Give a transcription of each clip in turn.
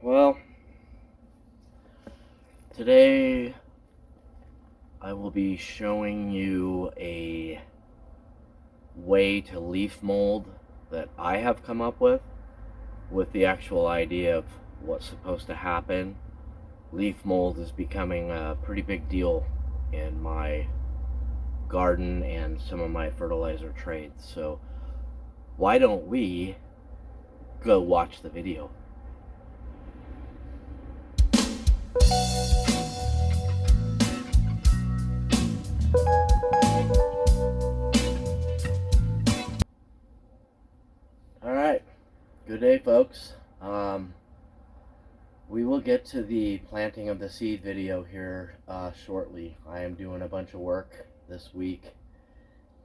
Well, today I will be showing you a way to leaf mold that I have come up with the actual idea of what's supposed to happen. Leaf mold is becoming a pretty big deal in my garden and some of my fertilizer trades. So why don't we go watch the video? Alright, good day folks. We will get to the planting of the seed video here shortly. I am doing a bunch of work this week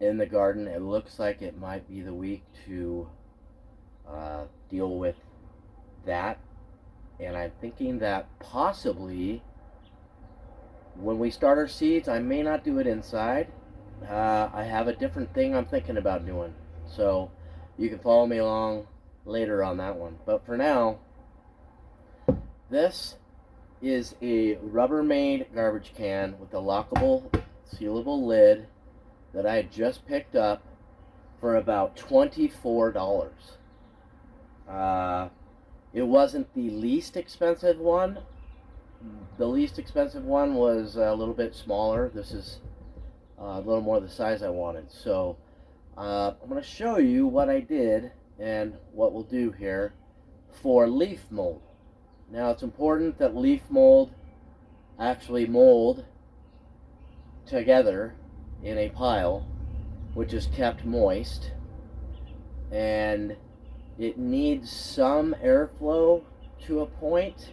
in the garden. It looks like it might be the week to deal with that, and I'm thinking that possibly when we start our seeds, I may not do it inside. I have a different thing I'm thinking about doing, so you can follow me along later on that one. But for now, this is a Rubbermaid garbage can with a lockable, sealable lid that I had just picked up for about $24. It wasn't the least expensive one. The least expensive one was a little bit smaller. This is a little more the size I wanted. So I'm going to show you what I did and what we'll do here for leaf mold. Now, it's important that leaf mold actually mold together in a pile, which is kept moist, and it needs some airflow to a point.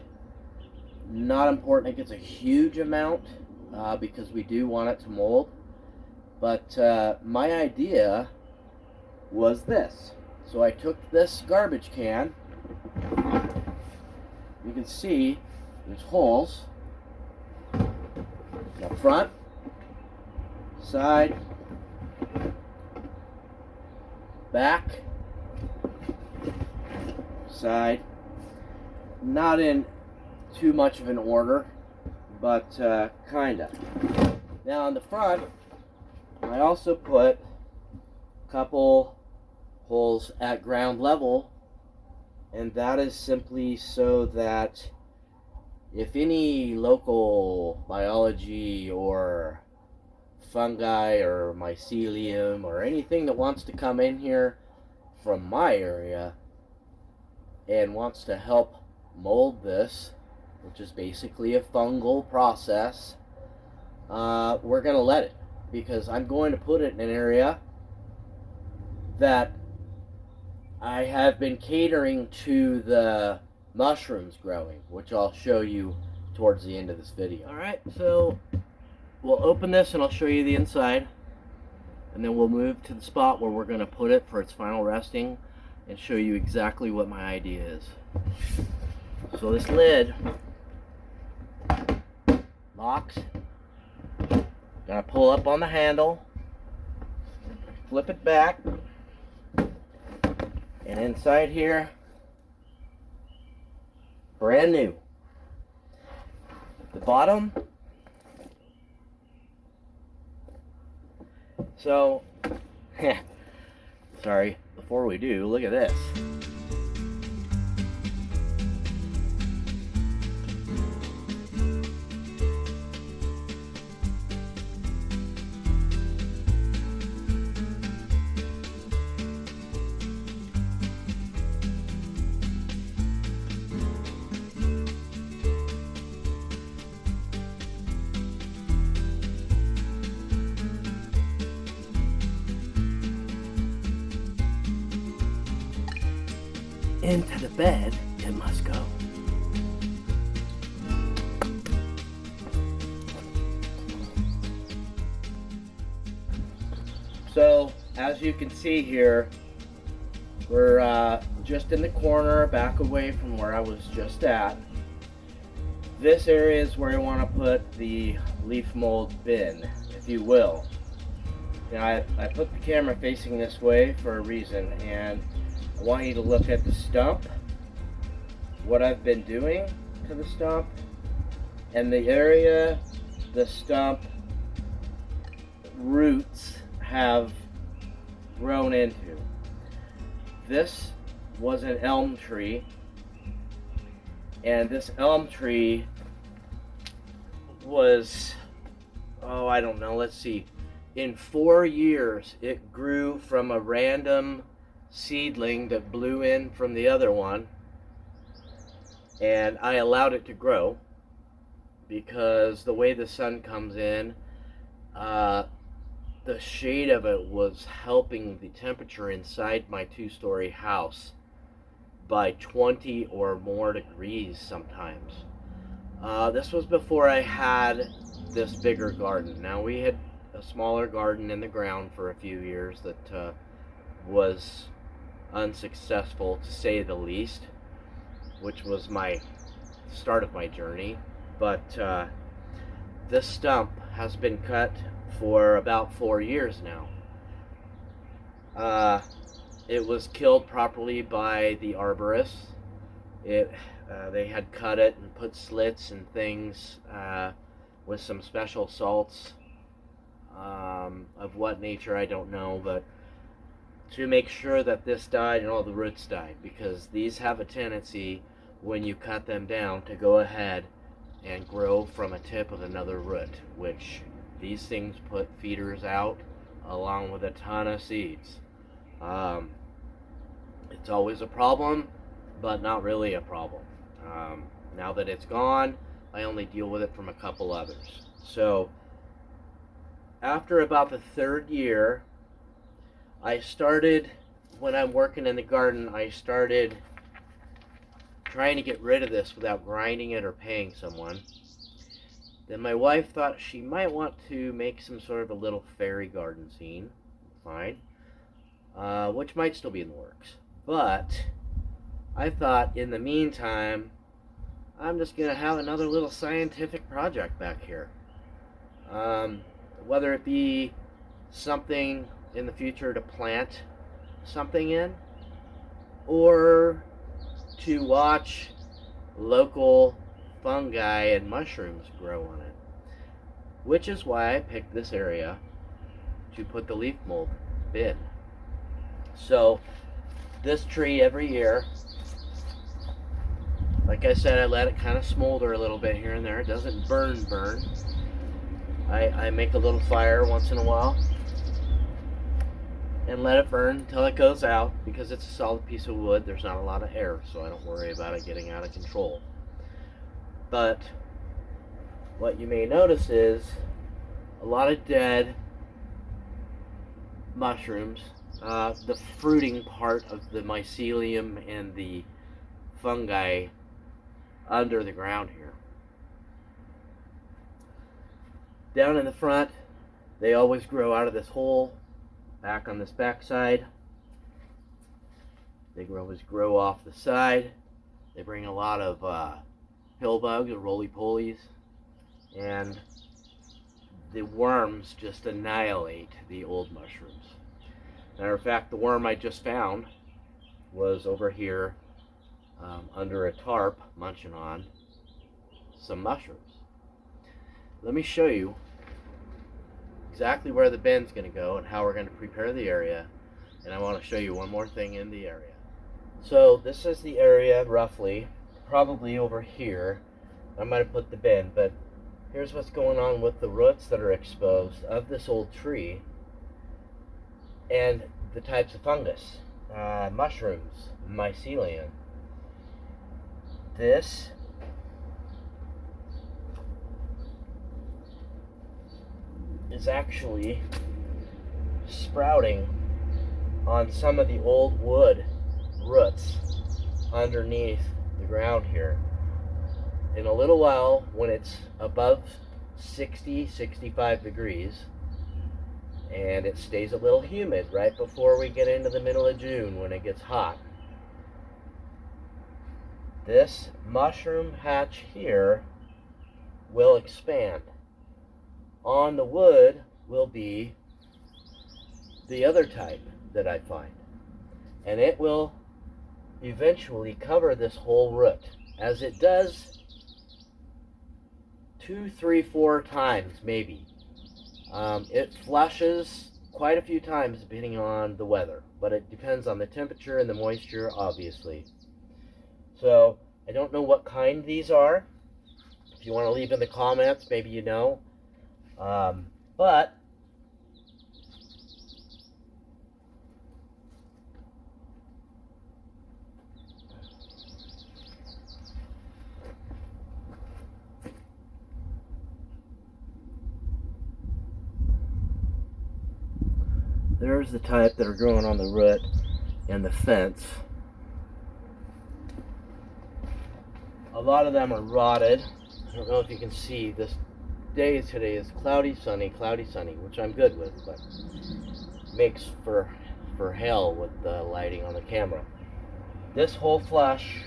Not important it gets a huge amount because we do want it to mold. But my idea was this. So I took this garbage can. You can see there's holes in the front, side, back, side. Not in too much of an order, but kinda. Now on the front, I also put a couple holes at ground level, and that is simply so that if any local biology or fungi or mycelium or anything that wants to come in here from my area and wants to help mold this, which is basically a fungal process, we're going to let it, because I'm going to put it in an area that I have been catering to the mushrooms growing, which I'll show you towards the end of this video. Alright, so we'll open this and I'll show you the inside, and then we'll move to the spot where we're going to put it for its final resting and show you exactly what my idea is. So this lid locks. Gonna pull up on the handle, flip it back, and inside here, brand new. The bottom, so sorry, before we do, look at this. Into the bed it must go. So as you can see here, we're just in the corner, back away from where I was just at. This area is where I want to put the leaf mold bin, if you will. Now I put the camera facing this way for a reason, and I want you to look at the stump what I've been doing to the stump and the area the stump roots have grown into. This was an elm tree, and this elm tree was, oh, I don't know, let's see, in 4 years it grew from a random seedling that blew in from the other one, and I allowed it to grow because the way the sun comes in, the shade of it was helping the temperature inside my 2-story house by 20 or more degrees sometimes. This was before I had this bigger garden. Now, we had a smaller garden in the ground for a few years that was unsuccessful, to say the least, which was my start of my journey. But this stump has been cut for about 4 years now. It was killed properly by the arborists. They had cut it and put slits and things with some special salts, of what nature I don't know, but to make sure that this died and all the roots died, because these have a tendency, when you cut them down, to go ahead and grow from a tip of another root, which these things put feeders out along with a ton of seeds. It's always a problem, but not really a problem. Now that it's gone, I only deal with it from a couple others. So after about the 3rd year, I started, when I'm working in the garden, I started trying to get rid of this without grinding it or paying someone. Then my wife thought she might want to make some sort of a little fairy garden scene. Fine. Which might still be in the works. But I thought, in the meantime, I'm just going to have another little scientific project back here. Whether it be something in the future to plant something in, or to watch local fungi and mushrooms grow on it. Which is why I picked this area to put the leaf mold bin. So this tree, every year, like I said, I let it kind of smolder a little bit here and there. It doesn't burn. I make a little fire once in a while and let it burn until it goes out. Because it's a solid piece of wood, there's not a lot of air, so I don't worry about it getting out of control. But what you may notice is a lot of dead mushrooms, the fruiting part of the mycelium and the fungi under the ground here. Down in the front, they always grow out of this hole back on this back side. They always grow off the side. They bring a lot of hill bugs or roly-polies, and the worms just annihilate the old mushrooms. Matter of fact, the worm I just found was over here under a tarp munching on some mushrooms. Let me show you exactly where the bin's going to go and how we're going to prepare the area, and I want to show you one more thing in the area. So this is the area roughly, probably over here. I might have put the bin, but here's what's going on with the roots that are exposed of this old tree and the types of fungus, mushrooms, mycelium. This is actually sprouting on some of the old wood roots underneath the ground here. In a little while, when it's above 60, 65 degrees, and it stays a little humid right before we get into the middle of June when it gets hot, this mushroom hatch here will expand. On the wood will be the other type that I find, and it will eventually cover this whole root, as it does 2, 3, 4 times maybe. It flushes quite a few times depending on the weather, but it depends on the temperature and the moisture, obviously. So I don't know what kind these are. If you want to leave in the comments, maybe you know. But there's the type that are growing on the root and the fence. A lot of them are rotted. I don't know if you can see, this day today is cloudy, sunny, which I'm good with, but makes for hell with the lighting on the camera. This whole flush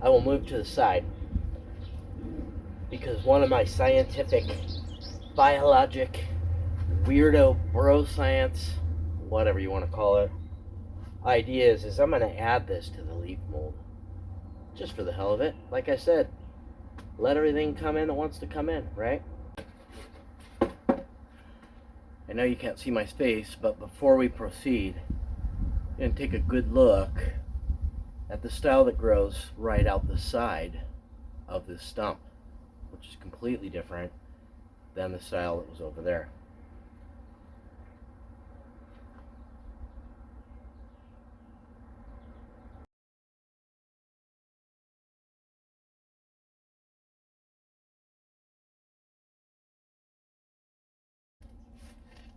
I will move to the side because one of my scientific, biologic, weirdo bro science, whatever you want to call it, ideas is I'm going to add this to the leaf mold just for the hell of it. Like I said, let everything come in that wants to come in, right? I know you can't see my face, but before we proceed, I'm going to take a good look at the style that grows right out the side of this stump, which is completely different than the style that was over there.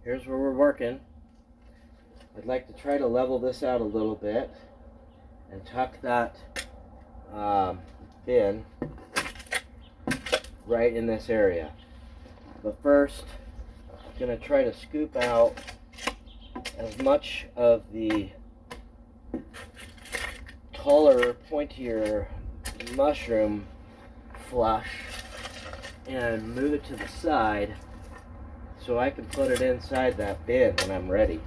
Here's where we're working. I'd like to try to level this out a little bit and tuck that bin right in this area. But first, I'm going to try to scoop out as much of the taller, pointier mushroom flush and move it to the side so I can put it inside that bin when I'm ready.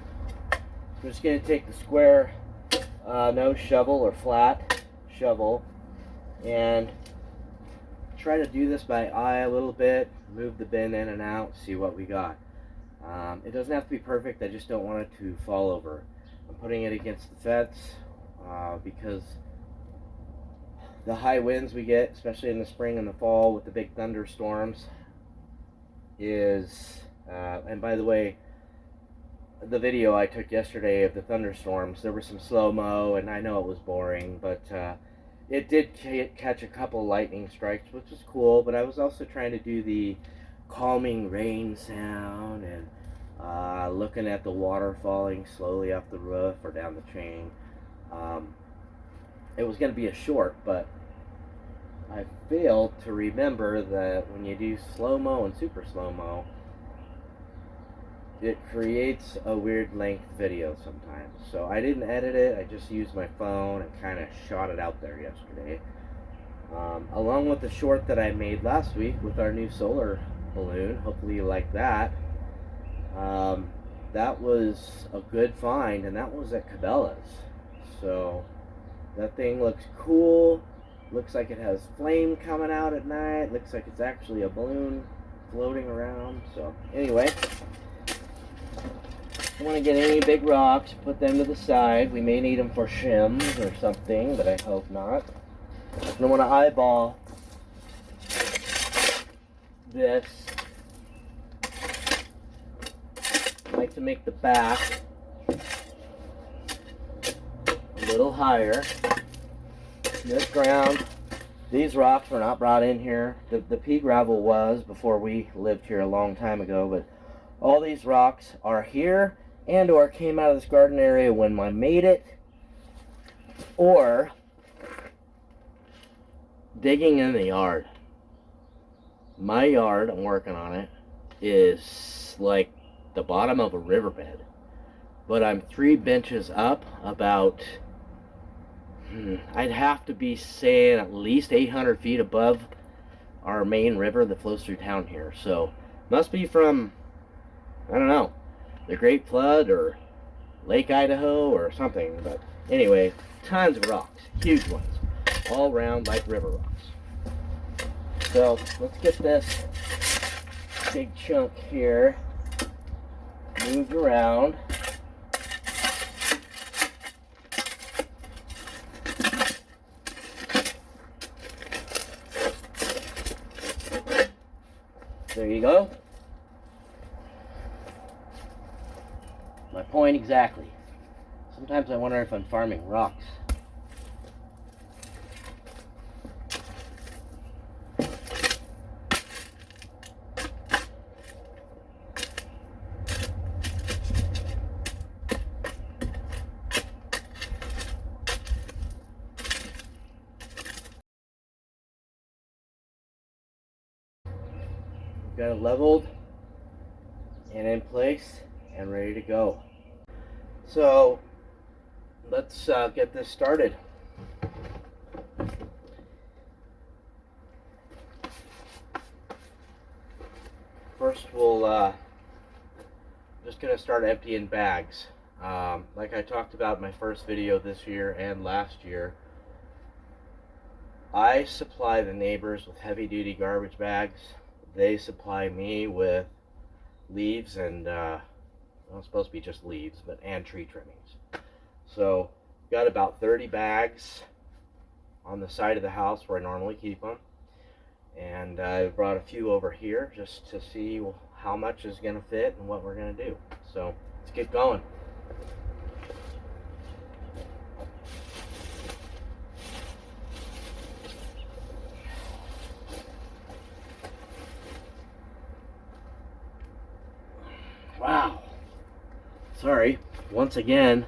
I'm just going to take the square nose shovel or flat shovel and try to do this by eye a little bit, move the bin in and out, see what we got. It doesn't have to be perfect, I just don't want it to fall over. I'm putting it against the fence because the high winds we get, especially in the spring and the fall with the big thunderstorms, is, and by the way, the video I took yesterday of the thunderstorms, there was some slow-mo, and I know it was boring, but it did catch a couple lightning strikes, which was cool, but I was also trying to do the calming rain sound and looking at the water falling slowly off the roof or down the chain. It was going to be a short, but I failed to remember that when you do slow-mo and super slow-mo, it creates a weird length video sometimes. So I didn't edit it, I just used my phone and kind of shot it out there yesterday. Along with the short that I made last week with our new solar balloon, hopefully you like that. That was a good find, and that was at Cabela's. So that thing looks cool, looks like it has flame coming out at night, looks like it's actually a balloon floating around. So anyway, don't want to get any big rocks, put them to the side. We may need them for shims or something, but I hope not. I don't want to eyeball this. I like to make the back a little higher. This ground, these rocks were not brought in here. The pea gravel was before we lived here a long time ago, but all these rocks are here and or came out of this garden area when I made it, or digging in the yard. My yard, I'm working on it, is like the bottom of a riverbed, but I'm 3 benches up, about I'd have to be saying at least 800 feet above our main river that flows through town here. So must be from, I don't know, the Great Flood or Lake Idaho or something. But anyway, tons of rocks, huge ones, all round like river rocks. So let's get this big chunk here moved around. There you go. My point exactly. Sometimes I wonder if I'm farming rocks. Got it leveled and in place and ready to go. So let's get this started. First we'll just gonna start emptying bags. Like I talked about in my first video this year and last year, I supply the neighbors with heavy duty garbage bags. They supply me with leaves and well, it's supposed to be just leaves, but and tree trimmings. So got about 30 bags on the side of the house where I normally keep them, and I brought a few over here just to see how much is going to fit and what we're going to do. So let's get going. Wow, sorry, once again,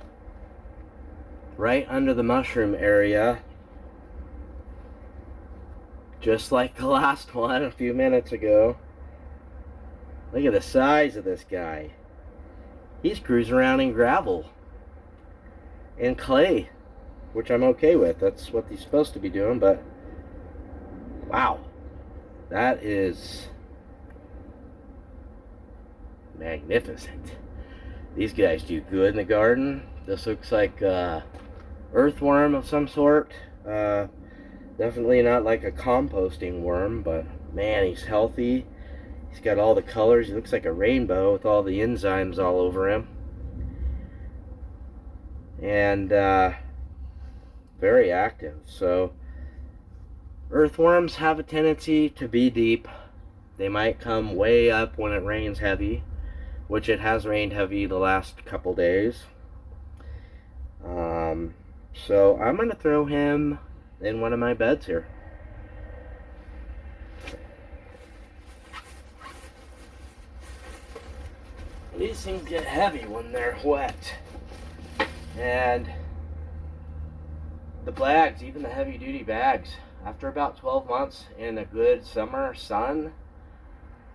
right under the mushroom area, just like the last one a few minutes ago. Look at the size of this guy. He's cruising around in gravel and clay, which I'm okay with. That's what he's supposed to be doing, but wow, that is magnificent. These guys do good in the garden. This looks like earthworm of some sort. Definitely not like a composting worm, but man, he's healthy. He's got all the colors. He looks like a rainbow with all the enzymes all over him. And very active. So earthworms have a tendency to be deep. They might come way up when it rains heavy, which it has rained heavy the last couple days. So I'm going to throw him in one of my beds here. These things get heavy when they're wet. And the bags, even the heavy duty bags, after about 12 months in a good summer sun,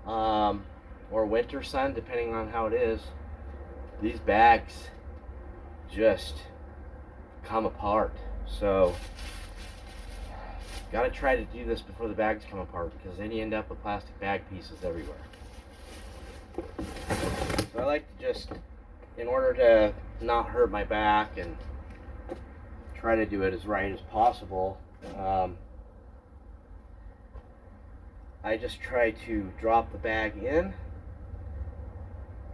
or winter sun, depending on how it is, these bags just come apart. So gotta try to do this before the bags come apart, because then you end up with plastic bag pieces everywhere. So I like to just, in order to not hurt my back and try to do it as right as possible, I just try to drop the bag in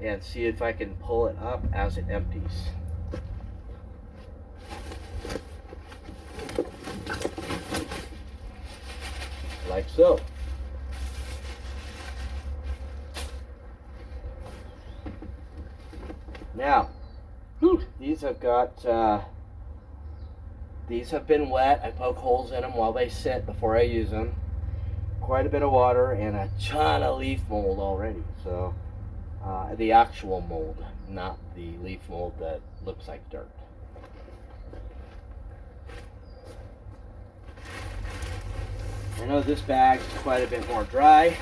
and see if I can pull it up as it empties. Like so. Now, these have got, these have been wet. I poke holes in them while they sit before I use them. Quite a bit of water and a ton of leaf mold already. So, the actual mold, not the leaf mold that looks like dirt. I know this bag's quite a bit more dry.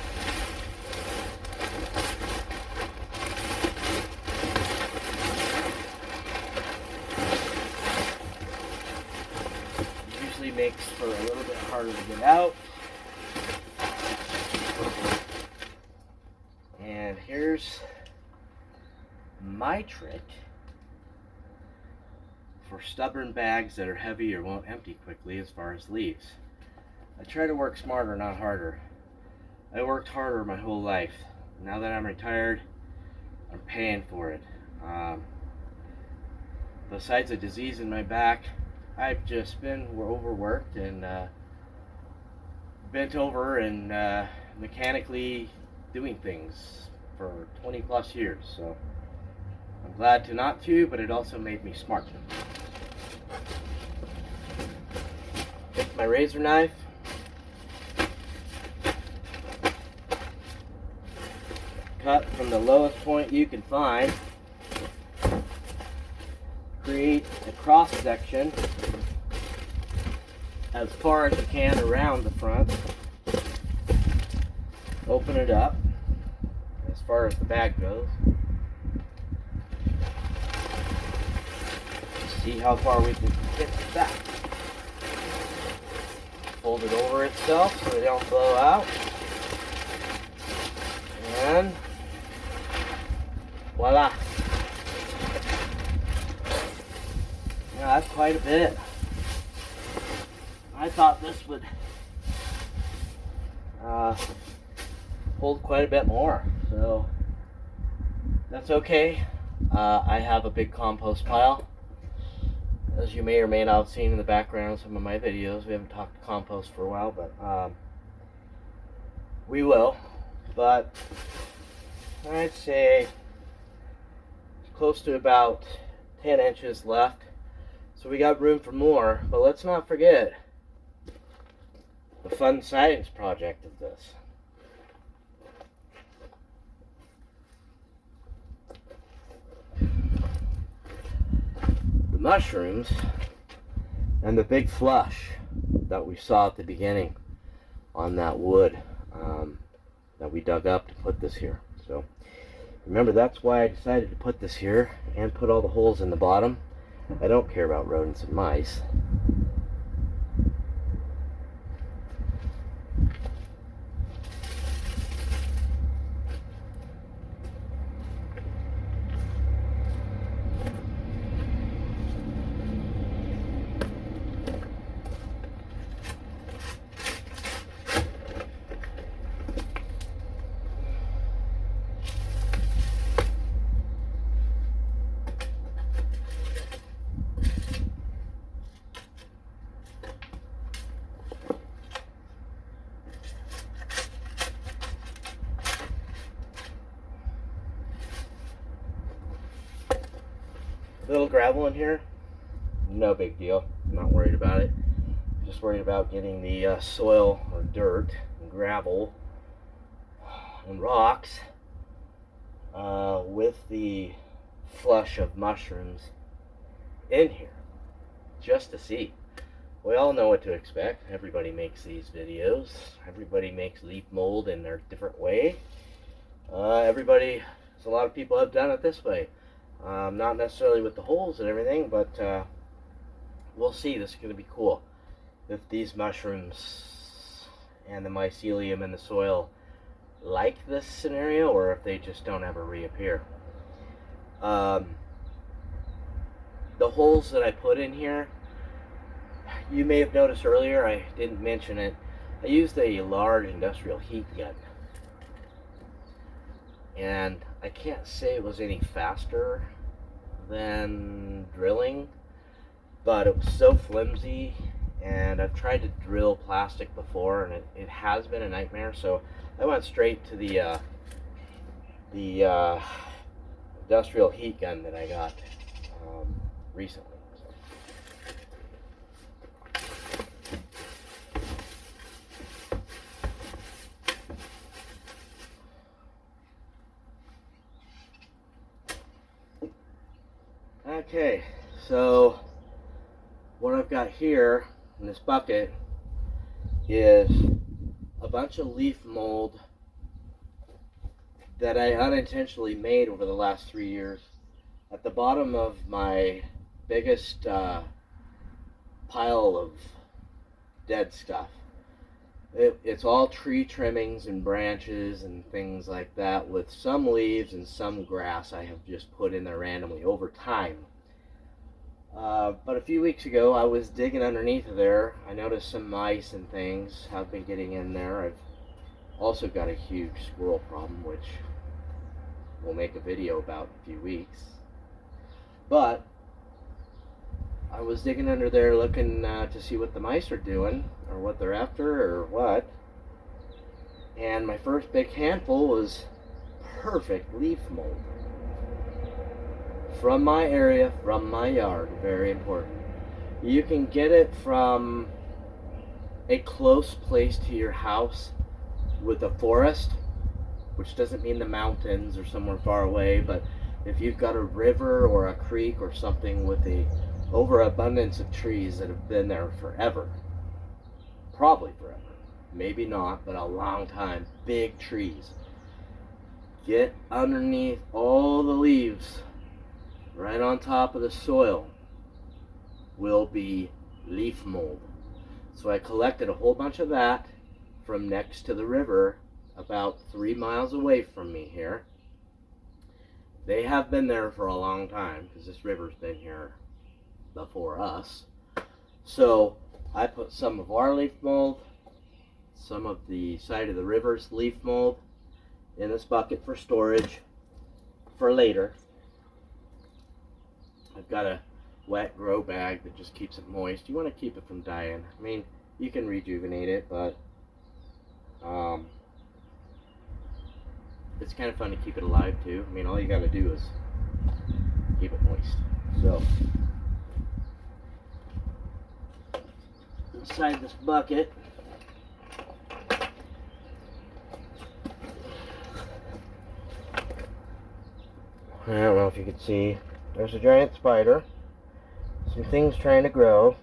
It usually makes for a little bit harder to get out. here's my trick for stubborn bags that are heavy or won't empty quickly as far as leaves. I try to work smarter, not harder. I worked harder my whole life. Now that I'm retired, I'm paying for it. Besides a disease in my back, I've just been overworked and bent over and mechanically doing things for 20 plus years. So I'm glad to not to, but it also made me smart. Take my razor knife. Cut from the lowest point you can find. Create a cross section as far as you can around the front. Open it up as far as the bag goes. See how far we can get the back. Fold it over itself so they don't blow out. And voila. Yeah, that's quite a bit. I thought this would hold quite a bit more, so that's okay. I have a big compost pile. As you may or may not have seen in the background of some of my videos, we haven't talked compost for a while, but we will. But I'd say close to about 10 inches left. So we got room for more, but let's not forget the fun science project of this. The mushrooms and the big flush that we saw at the beginning on that wood that we dug up to put this here. So remember, that's why I decided to put this here and put all the holes in the bottom. I don't care about rodents and mice. Little gravel in here, no big deal. I'm not worried about it. I'm just worried about getting the soil or dirt and gravel and rocks with the flush of mushrooms in here, just to see. We all know what to expect. Everybody makes these videos. Everybody makes leaf mold in their different way. A lot of people have done it this way. Not necessarily with the holes and everything, but we'll see. This is going to be cool. If these mushrooms and the mycelium in the soil like this scenario, or if they just don't ever reappear. The holes that I put in here, you may have noticed earlier, I didn't mention it. I used a large industrial heat gun. And I can't say it was any faster than drilling, but it was so flimsy, and I've tried to drill plastic before, and it has been a nightmare. So I went straight to the industrial heat gun that I got recently. Okay, so what I've got here in this bucket is a bunch of leaf mold that I unintentionally made over the last 3 years at the bottom of my biggest pile of dead stuff. It's all tree trimmings and branches and things like that, with some leaves and some grass I have just put in there randomly over time. But a few weeks ago, I was digging underneath of there. I noticed some mice and things have been getting in there. I've also got a huge squirrel problem, which we'll make a video about in a few weeks. But I was digging under there looking to see what the mice are doing, or what they're after, or what. And my first big handful was perfect leaf mold. From my area, from my yard, very important. You can get it from a close place to your house with a forest, which doesn't mean the mountains or somewhere far away, but if you've got a river or a creek or something with a overabundance of trees that have been there forever, probably forever, maybe not, but a long time, big trees, get underneath all the leaves right on top of the soil will be leaf mold. So I collected a whole bunch of that from next to the river about 3 miles away from me here. They have been there for a long time because this river's been here before us. So I put some of our leaf mold, some of the side of the river's leaf mold in this bucket for storage for later. I've got a wet grow bag that just keeps it moist. You want to keep it from dying. I mean, you can rejuvenate it, but it's kind of fun to keep it alive too. I mean, all you got to do is keep it moist. So inside this bucket, I don't know if you can see, there's a giant spider, some things trying to grow,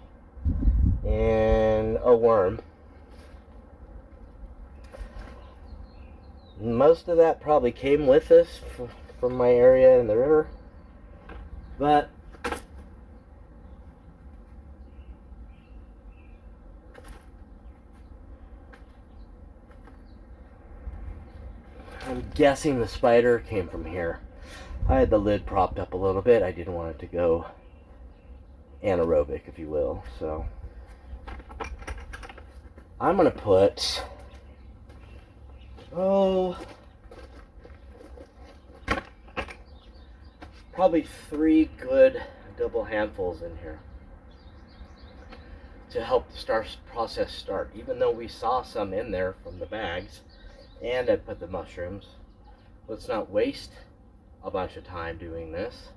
and a worm. Most of that probably came with us from my area in the river, but I'm guessing the spider came from here. I had the lid propped up a little bit. I didn't want it to go anaerobic, if you will. So I'm going to put, probably 3 good double handfuls in here to help the process start. Even though we saw some in there from the bags, and I put the mushrooms, let's not waste a bunch of time doing this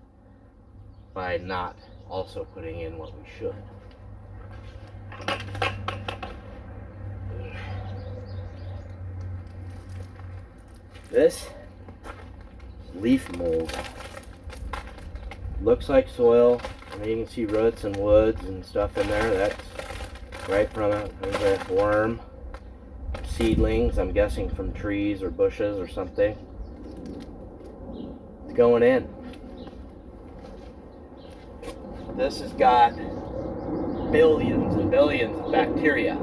by not also putting in what we should. This leaf mold looks like soil. I mean, you can see roots and woods and stuff in there. That's right from it. There's a worm. Seedlings, I'm guessing from trees or bushes or something. It's going in. This has got billions and billions of bacteria.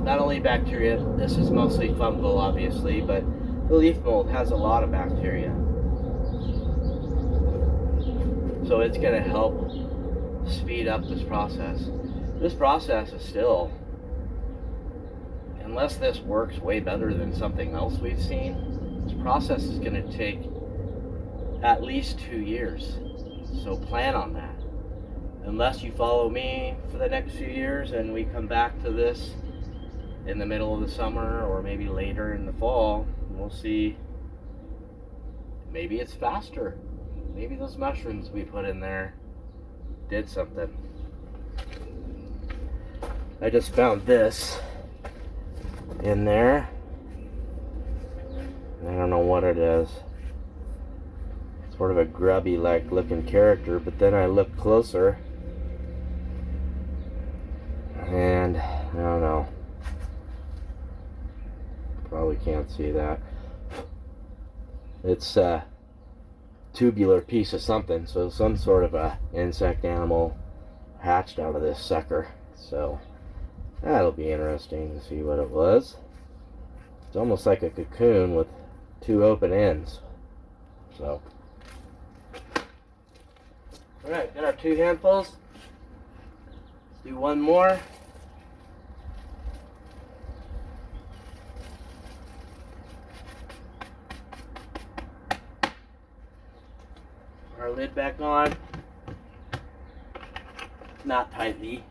Not only bacteria, this is mostly fungal obviously, but the leaf mold has a lot of bacteria. So it's going to help speed up this process. This process is still, unless this works way better than something else we've seen, this process is going to take at least 2 years. So plan on that. Unless you follow me for the next few years and we come back to this in the middle of the summer or maybe later in the fall, we'll see. Maybe it's faster. Maybe those mushrooms we put in there did something. I just found this in there. I don't know what it is. Sort of a grubby like looking character, but then I looked closer And I don't know, probably can't see that. It's a tubular piece of something, so some sort of a insect animal hatched out of this sucker. So that'll be interesting to see what it was. It's almost like a cocoon with two open ends. So, alright, got our 2 handfuls. Let's do one more. Our lid back on. Not tightly.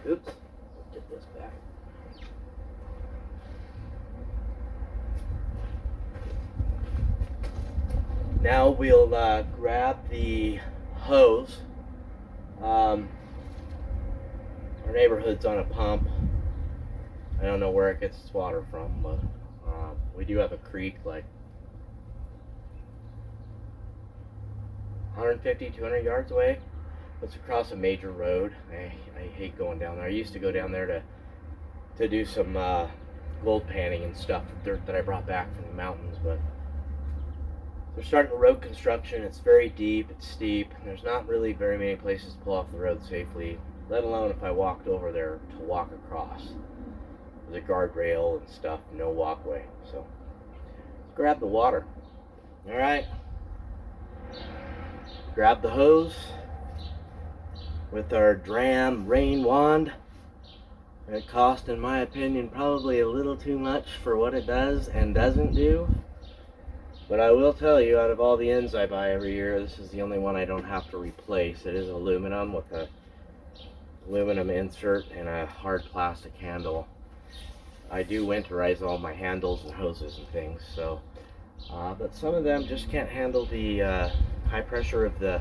Oops. Get this back. Now we'll grab the hose. Our neighborhood's on a pump. I don't know where it gets its water from, but we do have a creek like 150, 200 yards away. It's across a major road. I hate going down there. I used to go down there to do some gold panning and stuff, dirt that I brought back from the mountains, but they're starting the road construction. It's very deep, it's steep, and there's not really very many places to pull off the road safely, let alone if I walked over there to walk across. There's a guardrail and stuff, no walkway. So let's grab the water. Alright. Grab the hose with our Dram rain wand. It cost, in my opinion, probably a little too much for what it does and doesn't do. But I will tell you, out of all the ends I buy every year, this is the only one I don't have to replace. It is aluminum with a aluminum insert and a hard plastic handle. I do winterize all my handles and hoses and things, so but some of them just can't handle the high pressure of the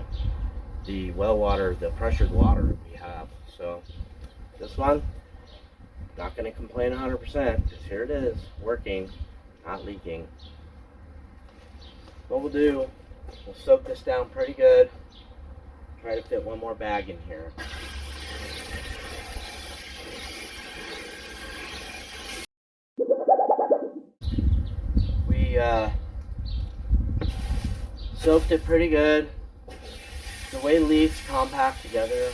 well water, the pressured water that we have. So this one, not going to complain 100%, because here it is, working, not leaking. What we'll do, we'll soak this down pretty good. Try to fit one more bag in here. We soaked it pretty good. The way leaves compact together,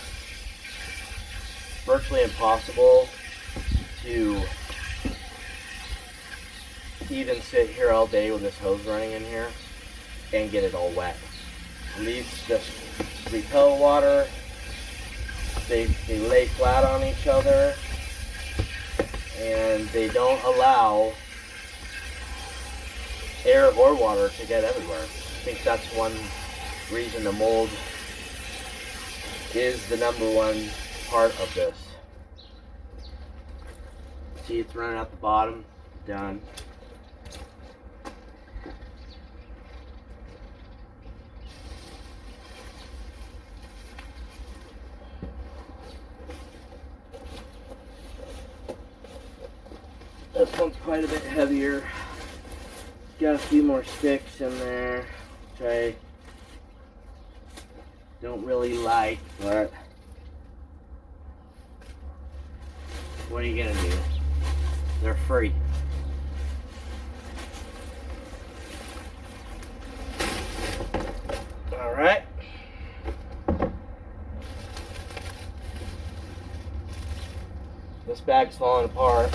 virtually impossible to even sit here all day with this hose running in here and get it all wet. Leaves just repel water, they lay flat on each other, and they don't allow air or water to get everywhere. I think that's one reason the mold is the #1 part of this. See, it's running out the bottom. Done. This one's quite a bit heavier. Got a few more sticks in there, which I don't really like, but what are you gonna do? They're free. All right. This bag's falling apart.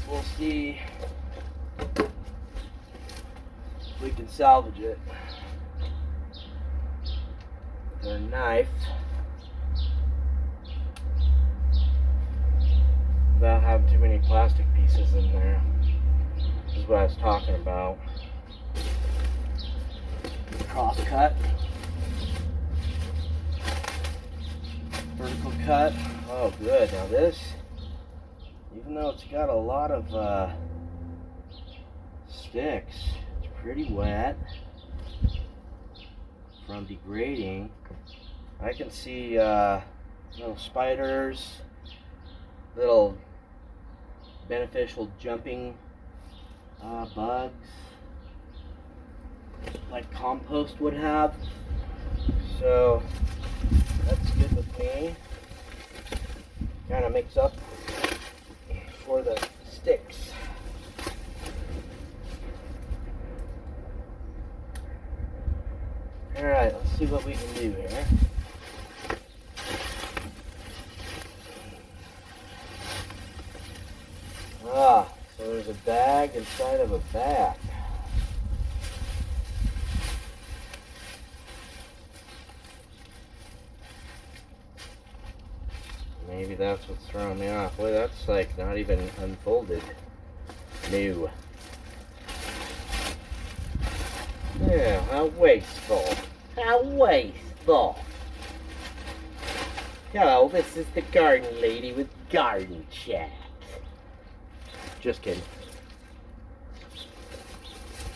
We'll see if we can salvage it with our knife without having too many plastic pieces in there. This is what I was talking about. Cross cut, vertical cut. Oh, good. Now this, even though it's got a lot of sticks, it's pretty wet from degrading. I can see little spiders, little beneficial jumping bugs, like compost would have. So that's good with me. Kind of makes up for the sticks. Alright, let's see what we can do here. So there's a bag inside of a bag. Maybe that's what's throwing me off. Boy, that's like not even unfolded. New. Yeah, how wasteful. How wasteful. Hello, this is the garden lady with garden chat. Just kidding.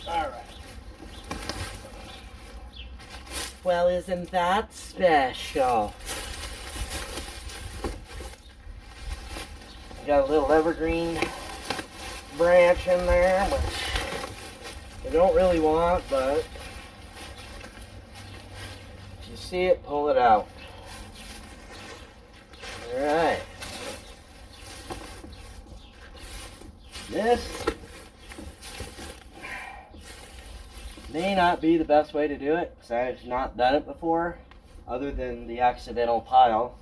Alright. Well, isn't that special? Got a little evergreen branch in there, which I don't really want, but if you see it, pull it out. Alright. This may not be the best way to do it, because I've not done it before, other than the accidental pile.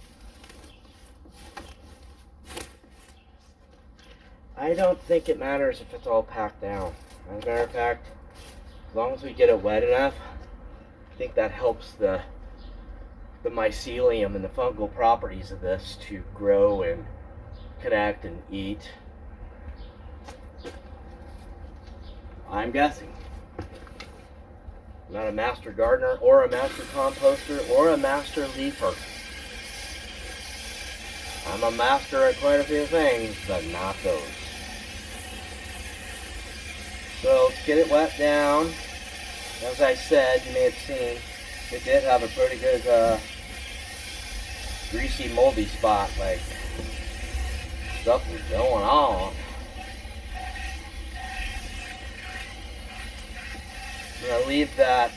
I don't think it matters if it's all packed down. As a matter of fact, as long as we get it wet enough, I think that helps the mycelium and the fungal properties of this to grow and connect and eat. I'm guessing. I'm not a master gardener or a master composter or a master leafer. I'm a master at quite a few things, but not those. So let's get it wet down. As I said, you may have seen, it did have a pretty good greasy, moldy spot. Like, stuff was going on. I'm going to leave that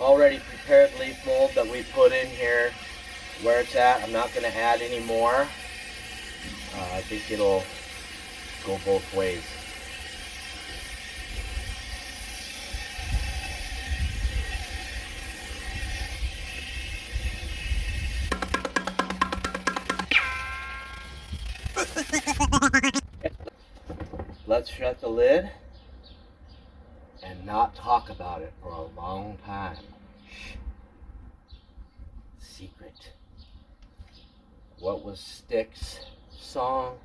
already prepared leaf mold that we put in here where it's at. I'm not going to add any more. I think it'll go both ways. Let's shut the lid and not talk about it for a long time. Shh. Secret. What was Stick's song?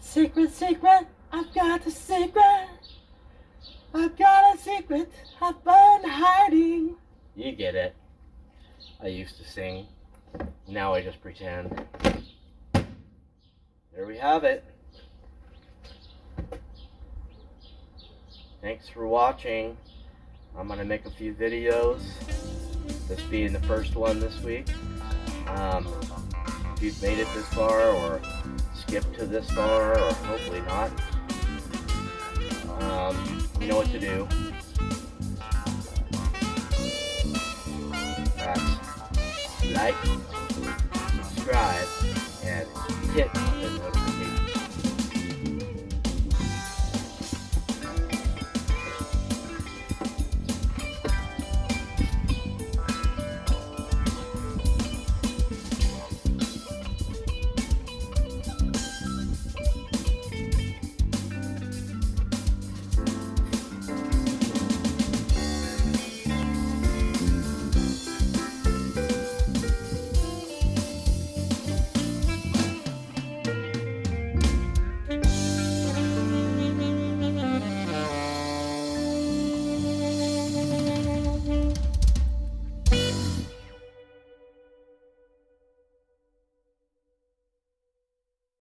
Secret, secret, I've got a secret. I've got a secret I've been hiding. You get it. I used to sing. Now I just pretend. There we have it. Thanks for watching. I'm going to make a few videos, this being the first one this week. If you've made it this far or skipped to this far, or hopefully not, you know what to do. That's like, subscribe, and hit the notification.